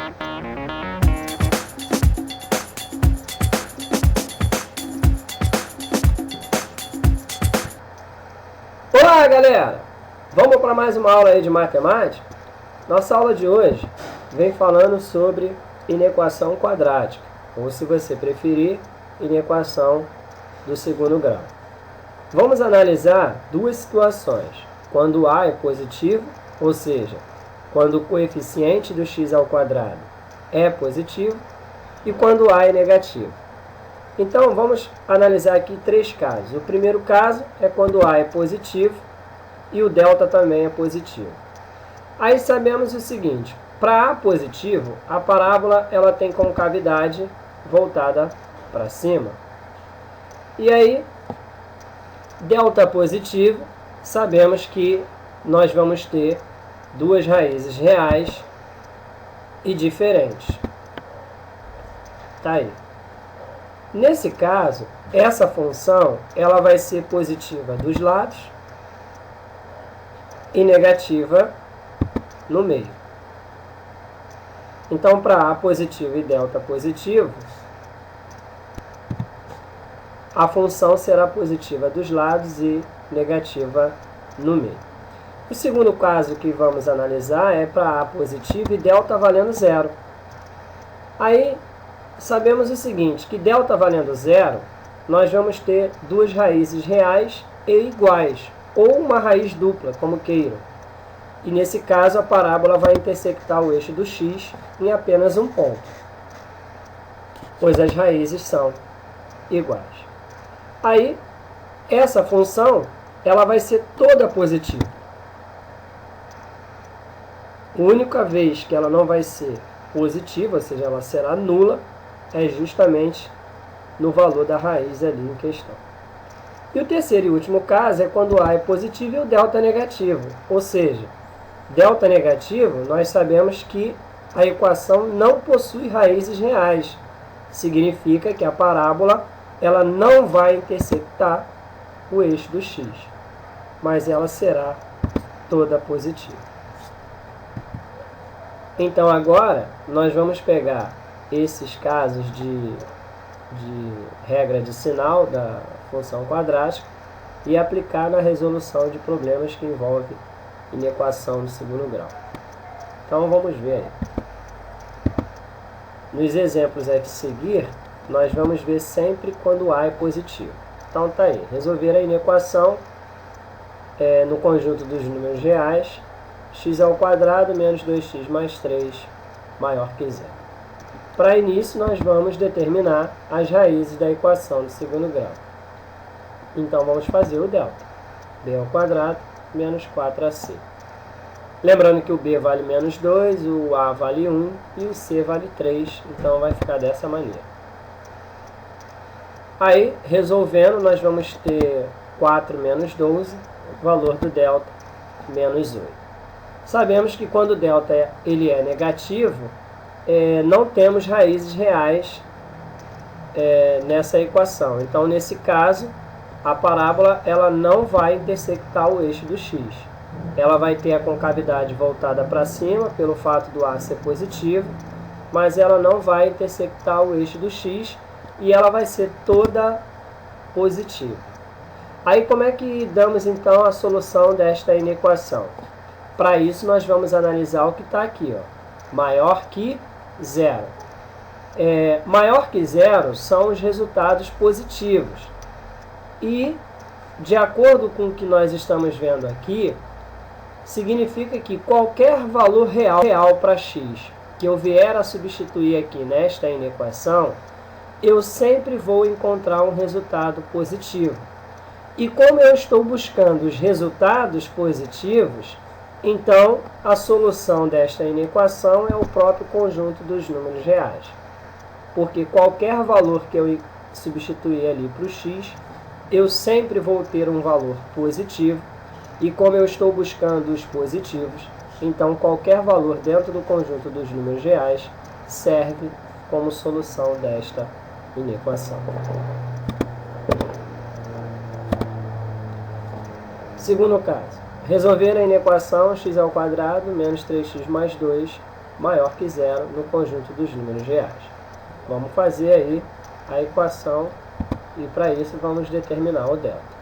Olá, galera! Vamos para mais uma aula aí de matemática? Nossa aula de hoje vem falando sobre inequação quadrática, ou, se você preferir, inequação do segundo grau. Vamos analisar duas situações: quando A é positivo, ou seja, quando o coeficiente do x ao quadrado é positivo, e quando A é negativo. Então, vamos analisar aqui três casos. O primeiro caso é quando A é positivo e o delta também é positivo. Aí sabemos o seguinte: para A positivo, a parábola ela tem concavidade voltada para cima. E aí, delta positivo, sabemos que nós vamos ter duas raízes reais e diferentes. Tá aí. Nesse caso, essa função ela vai ser positiva dos lados e negativa no meio. Então, para A positivo e delta positivo, a função será positiva dos lados e negativa no meio. O segundo caso que vamos analisar é para A positivo e delta valendo zero. Aí, sabemos o seguinte, que delta valendo zero, nós vamos ter duas raízes reais e iguais, ou uma raiz dupla, como queiram. E nesse caso, a parábola vai intersectar o eixo do x em apenas um ponto, pois as raízes são iguais. Aí, essa função ela vai ser toda positiva. A única vez que ela não vai ser positiva, ou seja, ela será nula, é justamente no valor da raiz ali em questão. E o terceiro e último caso é quando A é positivo e o delta é negativo. Ou seja, delta negativo, nós sabemos que a equação não possui raízes reais. Significa que a parábola ela não vai intersectar o eixo do x, mas ela será toda positiva. Então agora nós vamos pegar esses casos de regra de sinal da função quadrática e aplicar na resolução de problemas que envolvem inequação do segundo grau. Então vamos ver aí. Nos exemplos a seguir, nós vamos ver sempre quando A é positivo. Então tá aí, resolver a inequação no conjunto dos números reais, x ao quadrado menos 2x mais 3 maior que zero. Para início, nós vamos determinar as raízes da equação do segundo grau. Então, vamos fazer o delta. b ao quadrado menos 4ac. Lembrando que o b vale menos 2, o a vale 1 e o c vale 3. Então, vai ficar dessa maneira. Aí, resolvendo, nós vamos ter 4 menos 12, o valor do delta, menos 8. Sabemos que quando o delta ele é negativo, não temos raízes reais nessa equação. Então, nesse caso, a parábola ela não vai intersectar o eixo do x. Ela vai ter a concavidade voltada para cima, pelo fato do A ser positivo, mas ela não vai intersectar o eixo do x e ela vai ser toda positiva. Aí, como é que damos, então, a solução desta inequação? Para isso, nós vamos analisar o que está aqui, ó, maior que zero. Maior que zero são os resultados positivos. E, de acordo com o que nós estamos vendo aqui, significa que qualquer valor real para x que eu vier a substituir aqui nesta inequação, eu sempre vou encontrar um resultado positivo. E como eu estou buscando os resultados positivos, então, a solução desta inequação é o próprio conjunto dos números reais. Porque qualquer valor que eu substituir ali para o x, eu sempre vou ter um valor positivo. E como eu estou buscando os positivos, então qualquer valor dentro do conjunto dos números reais serve como solução desta inequação. Segundo caso. Resolver a inequação x ao quadrado menos 3x mais 2 maior que zero no conjunto dos números reais. Vamos fazer aí a equação e para isso vamos determinar o delta.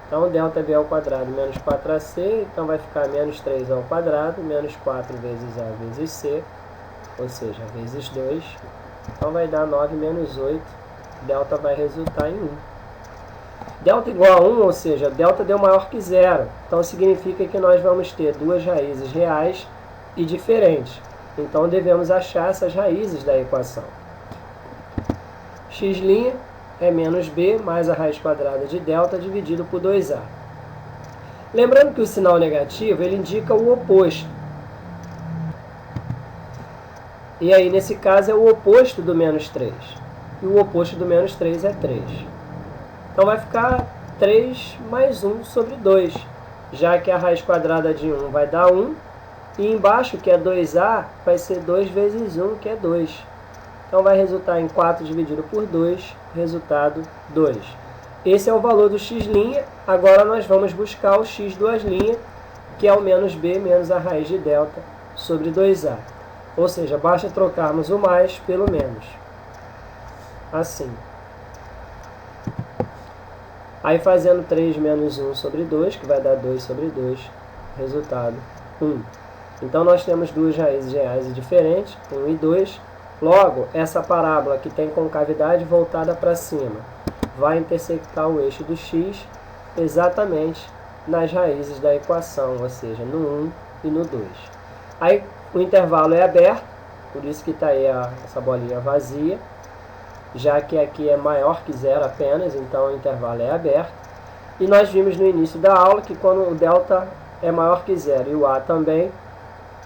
Então, delta b ao quadrado menos 4ac, então vai ficar menos 3 ao quadrado, menos 4 vezes a vezes c, ou seja, vezes 2. Então, vai dar 9 menos 8, delta vai resultar em 1. Delta igual a 1, ou seja, delta deu maior que zero. Então, significa que nós vamos ter duas raízes reais e diferentes. Então, devemos achar essas raízes da equação. X' é menos b mais a raiz quadrada de delta dividido por 2a. Lembrando que o sinal negativo ele indica o oposto. E aí, nesse caso, é o oposto do menos 3. E o oposto do menos 3 é 3. Então, vai ficar 3 mais 1 sobre 2, já que a raiz quadrada de 1 vai dar 1. E embaixo, que é 2a, vai ser 2 vezes 1, que é 2. Então, vai resultar em 4 dividido por 2, resultado 2. Esse é o valor do x'. Agora, nós vamos buscar o x duas linhas, que é o menos b menos a raiz de delta sobre 2a. Ou seja, basta trocarmos o mais pelo menos. Assim. Aí, fazendo 3 menos 1 sobre 2, que vai dar 2 sobre 2, resultado 1. Então, nós temos duas raízes reais e diferentes, 1 e 2. Logo, essa parábola que tem concavidade voltada para cima vai intersectar o eixo do x exatamente nas raízes da equação, ou seja, no 1 e no 2. Aí o intervalo é aberto, por isso que está aí essa bolinha vazia, já que aqui é maior que zero apenas, então o intervalo é aberto. E nós vimos no início da aula que quando o delta é maior que zero e o a também,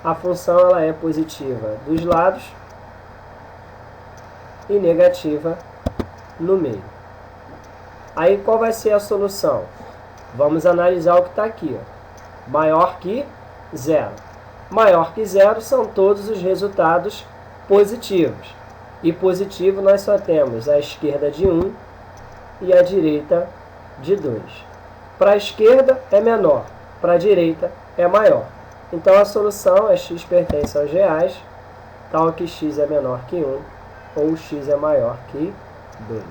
a função ela é positiva dos lados e negativa no meio. Aí qual vai ser a solução? Vamos analisar o que está aqui. Ó. Maior que zero. Maior que zero são todos os resultados positivos. E positivo nós só temos a esquerda de 1 e a direita de 2. Para a esquerda é menor, para a direita é maior. Então a solução é x pertence aos reais, tal que x é menor que 1. Ou x é maior que 2.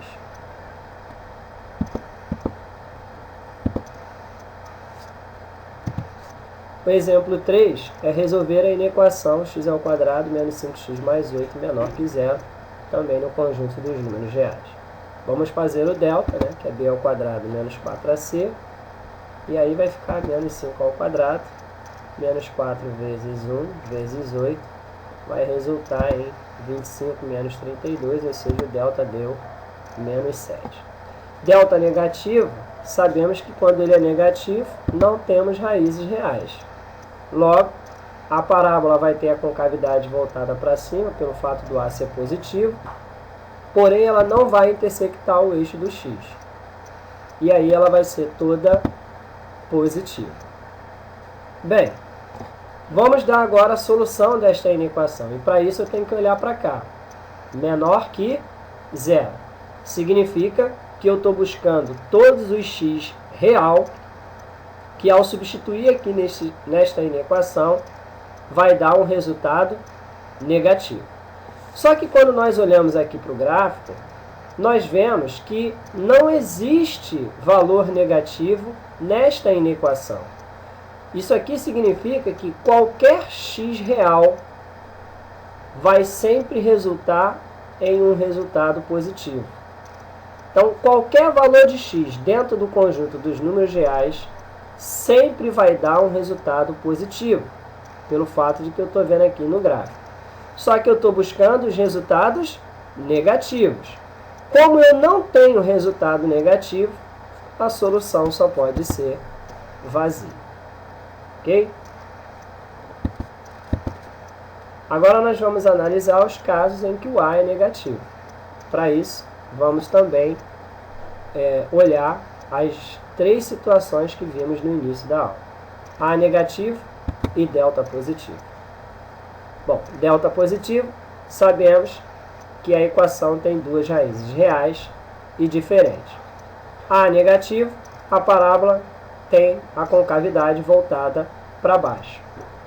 O exemplo 3 é resolver a inequação x ao quadrado menos 5x mais 8 menor que zero, também no conjunto dos números reais. Vamos fazer o delta, né, que é b ao quadrado menos 4ac, e aí vai ficar menos 5 ao quadrado, menos 4 vezes 1 vezes 8, vai resultar em 25 menos 32, ou seja, o delta deu menos 7. Delta negativo, sabemos que quando ele é negativo, não temos raízes reais. Logo, a parábola vai ter a concavidade voltada para cima, pelo fato do a ser positivo, porém ela não vai intersectar o eixo do x. E aí ela vai ser toda positiva. Bem, vamos dar agora a solução desta inequação. E para isso eu tenho que olhar para cá. Menor que zero. Significa que eu estou buscando todos os x real, que ao substituir aqui nesta inequação, vai dar um resultado negativo. Só que quando nós olhamos aqui para o gráfico, nós vemos que não existe valor negativo nesta inequação. Isso aqui significa que qualquer x real vai sempre resultar em um resultado positivo. Então, qualquer valor de x dentro do conjunto dos números reais sempre vai dar um resultado positivo, pelo fato de que eu estou vendo aqui no gráfico. Só que eu estou buscando os resultados negativos. Como eu não tenho resultado negativo, a solução só pode ser vazia. Ok? Agora nós vamos analisar os casos em que o A é negativo. Para isso, vamos também olhar as três situações que vimos no início da aula. A negativo e delta positivo. Bom, delta positivo, sabemos que a equação tem duas raízes reais e diferentes. A negativo, a parábola tem a concavidade voltada para baixo.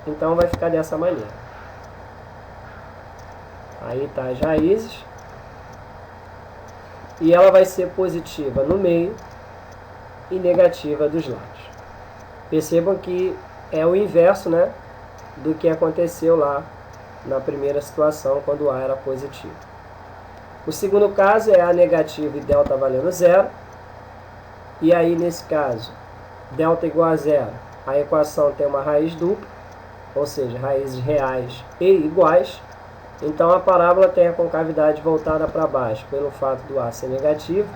Então vai ficar dessa maneira. Aí está as raízes. E ela vai ser positiva no meio e negativa dos lados. Percebam que é o inverso, né, do que aconteceu lá na primeira situação, quando o A era positivo. O segundo caso é A negativo e delta valendo zero. E aí, nesse caso, delta igual a zero, a equação tem uma raiz dupla, ou seja, raízes reais e iguais. Então a parábola tem a concavidade voltada para baixo pelo fato do A ser negativo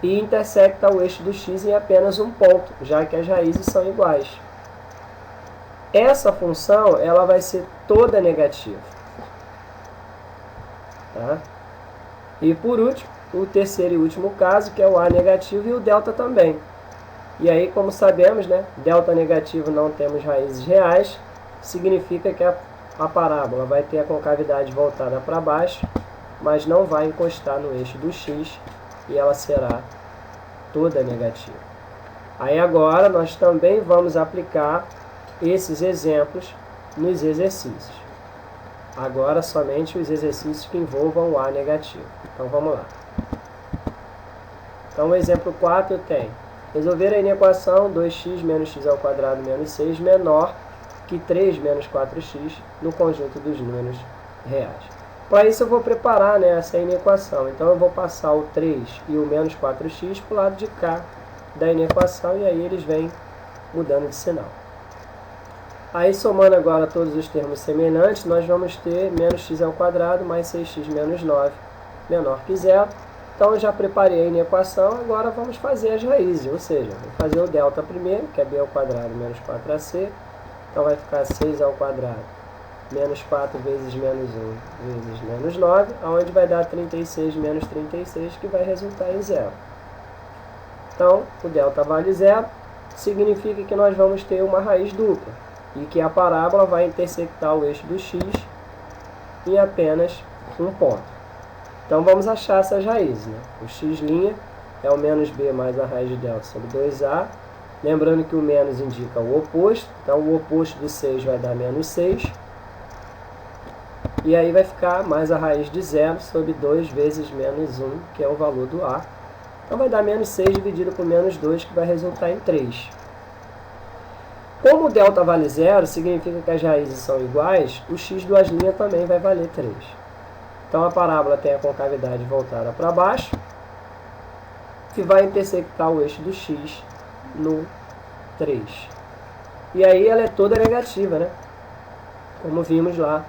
e intersecta o eixo do x em apenas um ponto, já que as raízes são iguais. Essa função ela vai ser toda negativa. Tá? E por último, o terceiro e último caso, que é o A negativo e o delta também. E aí, como sabemos, né, delta negativo não temos raízes reais, significa que a parábola vai ter a concavidade voltada para baixo, mas não vai encostar no eixo do x e ela será toda negativa. Aí agora nós também vamos aplicar esses exemplos nos exercícios. Agora somente os exercícios que envolvam o A negativo. Então vamos lá. Então o exemplo 4 tem: resolver a inequação 2x menos x ao quadrado menos 6 menor que 3 menos 4x no conjunto dos números reais. Para isso eu vou preparar, né, essa inequação. Então eu vou passar o 3 e o menos 4x para o lado de cá da inequação e aí eles vêm mudando de sinal. Aí somando agora todos os termos semelhantes, nós vamos ter menos x ao quadrado mais 6x menos 9 menor que zero. Então eu já preparei a inequação, agora vamos fazer as raízes, ou seja, vou fazer o delta primeiro, que é b ao quadrado menos 4ac. Então vai ficar 6 ao quadrado menos 4 vezes menos 1 vezes menos 9, onde vai dar 36 menos 36, que vai resultar em zero. Então o delta vale zero, significa que nós vamos ter uma raiz dupla e que a parábola vai intersectar o eixo do x em apenas um ponto. Então vamos achar essas raízes, né? O x' é o menos b mais a raiz de delta sobre 2a. Lembrando que o menos indica o oposto, então o oposto do 6 vai dar menos 6. E aí vai ficar mais a raiz de zero sobre 2 vezes menos 1, que é o valor do a. Então vai dar menos 6 dividido por menos 2, que vai resultar em 3. Como o delta vale zero, significa que as raízes são iguais, o x duas linhas também vai valer 3. Então a parábola tem a concavidade voltada para baixo, que vai intersectar o eixo do x no 3. E aí ela é toda negativa, né? Como vimos lá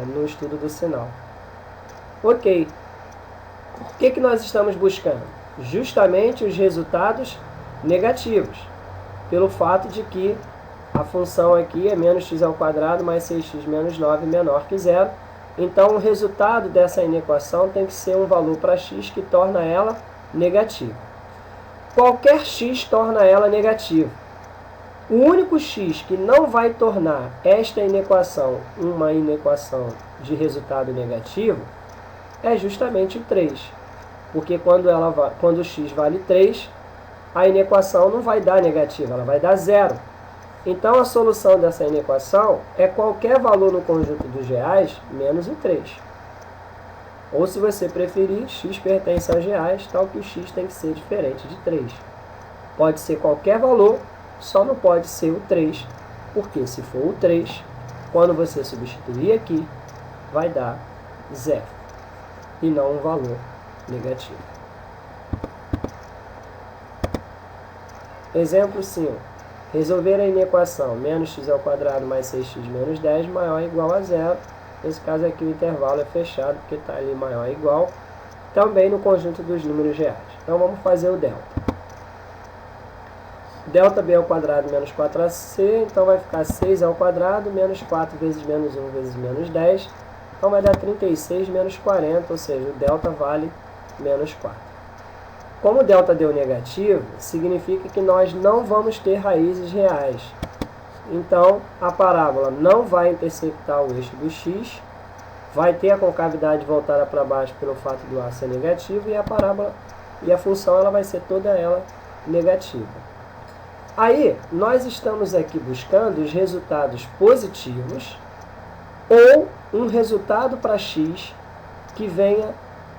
no estudo do sinal. Ok. O que nós estamos buscando? Justamente os resultados negativos, pelo fato de que a função aqui é menos x ao quadrado mais 6x menos 9 menor que zero. Então o resultado dessa inequação tem que ser um valor para x que torna ela negativa. Qualquer x torna ela negativa. O único x que não vai tornar esta inequação uma inequação de resultado negativo é justamente o 3. Porque quando o x vale 3, a inequação não vai dar negativa, ela vai dar zero. Então a solução dessa inequação é qualquer valor no conjunto dos reais menos o 3. Ou se você preferir, x pertence aos reais, tal que o x tem que ser diferente de 3. Pode ser qualquer valor, só não pode ser o 3, porque se for o 3, quando você substituir aqui, vai dar zero, e não um valor negativo. Exemplo 5. Resolver a inequação menos x ao quadrado mais 6x menos 10 maior ou igual a zero. Nesse caso aqui o intervalo é fechado, porque está ali maior ou igual, também no conjunto dos números reais. Então vamos fazer o delta. Delta b ao quadrado menos 4ac, então vai ficar 6 ao quadrado menos 4 vezes menos 1 vezes menos 10. Então vai dar 36 menos 40, ou seja, o delta vale menos 4. Como o delta deu negativo, significa que nós não vamos ter raízes reais. Então, a parábola não vai intersectar o eixo do x, vai ter a concavidade voltada para baixo pelo fato do a ser negativo, e a parábola e a função ela vai ser toda ela negativa. Aí, nós estamos aqui buscando os resultados positivos ou um resultado para x que venha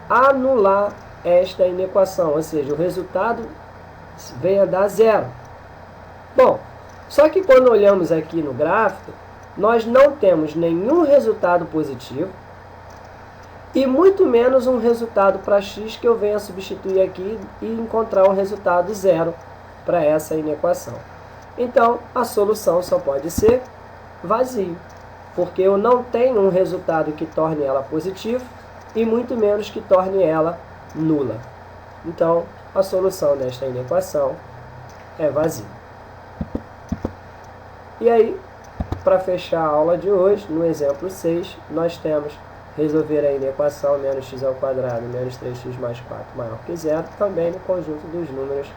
anular esta inequação, ou seja, o resultado venha dar zero. Bom, só que quando olhamos aqui no gráfico, nós não temos nenhum resultado positivo e muito menos um resultado para x que eu venha substituir aqui e encontrar um resultado zero para essa inequação. Então, a solução só pode ser vazio, porque eu não tenho um resultado que torne ela positiva e muito menos que torne ela nula. Então, a solução desta inequação é vazio. E aí, para fechar a aula de hoje, no exemplo 6, nós temos resolver a inequação menos x ao quadrado menos 3x mais 4 maior que zero, também no conjunto dos números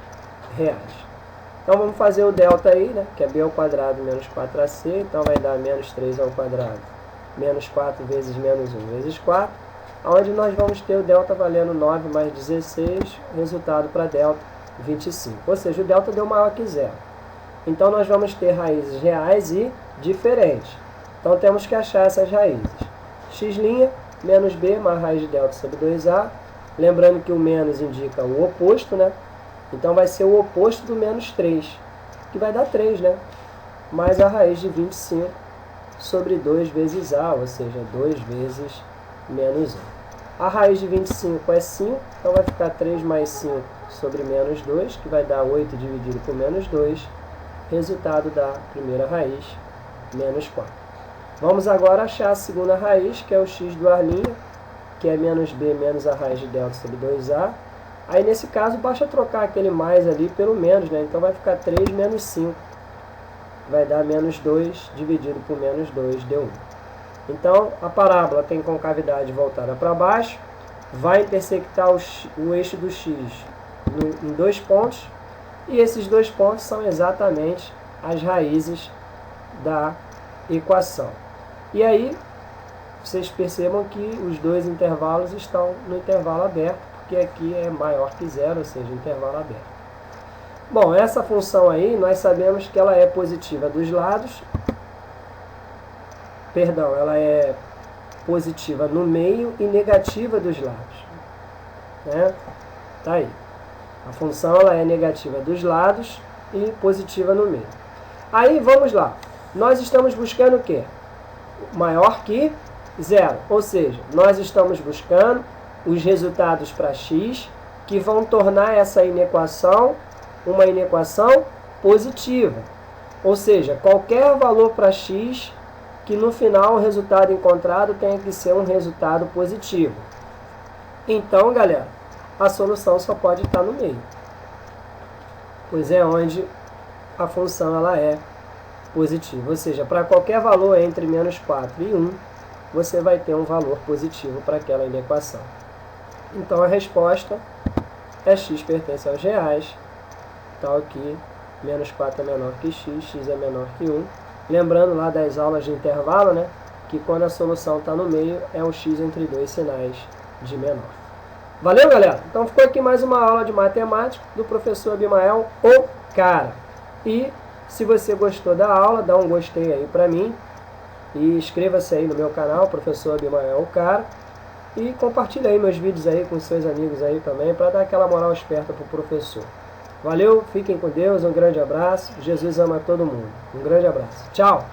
reais. Então vamos fazer o delta aí, né, que é b ao quadrado menos 4ac, então vai dar menos 3 ao quadrado menos 4 vezes menos 1 vezes 4, onde nós vamos ter o delta valendo 9 mais 16, resultado para delta 25. Ou seja, o delta deu maior que zero. Então nós vamos ter raízes reais e diferentes. Então temos que achar essas raízes. X' menos b mais raiz de delta sobre 2a. Lembrando que o menos indica o oposto, né? Então vai ser o oposto do menos 3, que vai dar 3, né? Mais a raiz de 25 sobre 2 vezes a, ou seja, 2 vezes menos 1. A raiz de 25 é 5, então vai ficar 3 mais 5 sobre menos 2, que vai dar 8 dividido por menos 2. Resultado da primeira raiz, menos 4. Vamos agora achar a segunda raiz, que é o x do ar', que é menos b menos a raiz de delta sobre 2a. Aí nesse caso basta trocar aquele mais ali pelo menos, né? Então vai ficar 3 menos 5. Vai dar menos 2 dividido por menos 2 deu 1. Então a parábola tem concavidade voltada para baixo, vai intersectar o eixo do x em 2 pontos, e esses 2 pontos são exatamente as raízes da equação. E aí vocês percebam que os dois intervalos estão no intervalo aberto, porque aqui é maior que zero, ou seja, intervalo aberto. Bom, essa função aí, nós sabemos que ela é positiva dos lados, ela é positiva no meio e negativa dos lados, né? Tá aí. A função ela é negativa dos lados e positiva no meio. Aí, vamos lá. Nós estamos buscando o quê? Maior que zero, ou seja, nós estamos buscando os resultados para x que vão tornar essa inequação uma inequação positiva. Ou seja, qualquer valor para x que no final o resultado encontrado tenha que ser um resultado positivo. Então, galera, a solução só pode estar no meio, pois é onde a função ela é positiva. Ou seja, para qualquer valor entre menos 4 e 1, você vai ter um valor positivo para aquela inequação. Então a resposta é x pertence aos reais, tal que menos 4 é menor que x é menor que 1. Lembrando lá das aulas de intervalo, né, que quando a solução está no meio é um x entre dois sinais de menor. Valeu, galera? Então ficou aqui mais uma aula de matemática do professor Abimael, o cara. E se você gostou da aula, dá um gostei aí pra mim. E inscreva-se aí no meu canal, professor Abimael, o cara. E compartilha aí meus vídeos aí com seus amigos aí também, para dar aquela moral esperta pro professor. Valeu, fiquem com Deus, um grande abraço. Jesus ama todo mundo. Um grande abraço. Tchau!